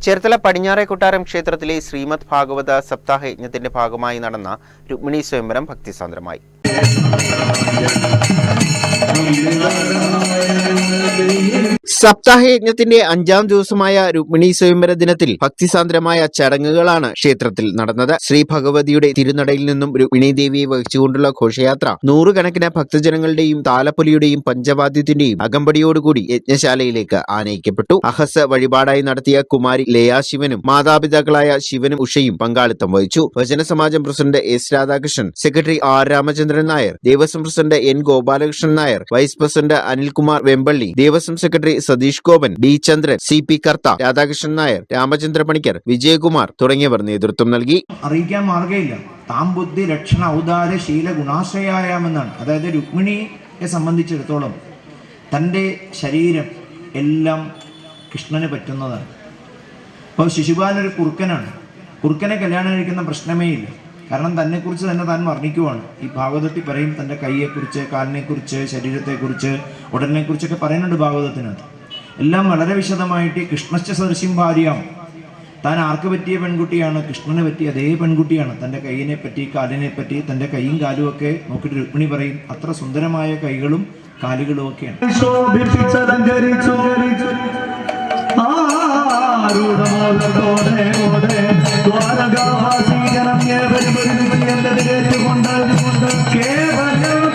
ചേർത്തല പടിഞ്ഞാറെ കൊട്ടാരം ക്ഷേത്രത്തിലെ ശ്രീമദ് ഭാഗവത സപ്താഹ യജ്ഞത്തിന്റെ ഭാഗമായി നടന്ന രുക്മിണി സ്വയംവരം ഭക്തിസാന്ദ്രമായി. സപ്താഹയജ്ഞത്തിന്റെ 5ാം ദിവസമായ രുക്മിണി സ്വയംവര ദിനത്തിൽ ഭക്തിസാന്ദ്രമായ ചടങ്ങുകളാണ് ക്ഷേത്രത്തിൽ നടന്നത്. ശ്രീ ഭഗവതിയുടെ തിരുനടയിൽ നിന്നും രുക്മിണി ദേവിയെ വഹിച്ചുകൊണ്ടുള്ള ഘോഷയാത്ര നൂറുകണക്കിന് ഭക്തജനങ്ങളുടെയും താലപ്പൊലിയുടെയും പഞ്ചവാദ്യത്തിന്റെയും അകമ്പടിയോടുകൂടി യജ്ഞശാലയിലേക്ക് ആനയിക്കപ്പെട്ടു. അഹസ് വഴിപാടായി നടത്തിയ കുമാരി ലയാശിവനും മാതാപിതാക്കളായ ശിവനും ഉഷയും പങ്കാളിത്തം വഹിച്ചു. Vachanasamajam president S Radhakrishnan, secretary R Ramachandran Nair, Devaswom president N Gopalakrishnan Nair, vice president Anilkumar Vempally, Devaswom secretary Satheesh Gopan, D Chandran, C P Kartha, Radhakrishnan Nair, Ramachandra Panicker, Vijayakumar തുടങ്ങിയവർ നേതൃത്വം നൽകി. അറിയിക്കാൻ മാർഗ്ഗമില്ല. താം ബുദ്ധി ലക്ഷണ ഔദാര ശീല ഗുണാശ്രയാമെന്നാണ്. അതായത് രുക്മിണിയെ സംബന്ധിച്ചിടത്തോളം തൻ്റെ ശരീരം എല്ലാം കൃഷ്ണന് പറ്റുന്നതാണ്. അപ്പോൾ ശിശുപാലനൊരു കുറുക്കനാണ്. കുറുക്കനെ കല്യാണം കഴിക്കുന്ന പ്രശ്നമേ ഇല്ല. കാരണം തന്നെക്കുറിച്ച് തന്നെ താൻ വർണ്ണിക്കുവാണ്. ഈ ഭാഗവതത്തിൽ പറയും തൻ്റെ കൈയെക്കുറിച്ച്, കാലിനെക്കുറിച്ച്, ശരീരത്തെക്കുറിച്ച്, ഉടലിനെക്കുറിച്ചൊക്കെ പറയുന്നുണ്ട് ഭാഗവതത്തിനകത്ത്. എല്ലാം വളരെ വിശദമായിട്ട് കൃഷ്ണശ്ച സദൃശ്യം ഭാര്യാം, താൻ ആർക്ക് പറ്റിയ പെൺകുട്ടിയാണ്, കൃഷ്ണന് പറ്റിയ അതേ പെൺകുട്ടിയാണ്. തൻ്റെ കൈയിനെ പറ്റി, കാലിനെ പറ്റി, തൻ്റെ കൈയും കാലും ഒക്കെ നോക്കിയിട്ട് രുക്മിണി പറയും അത്ര സുന്ദരമായ കൈകളും കാലുകളും ഒക്കെയാണ്. കേവലം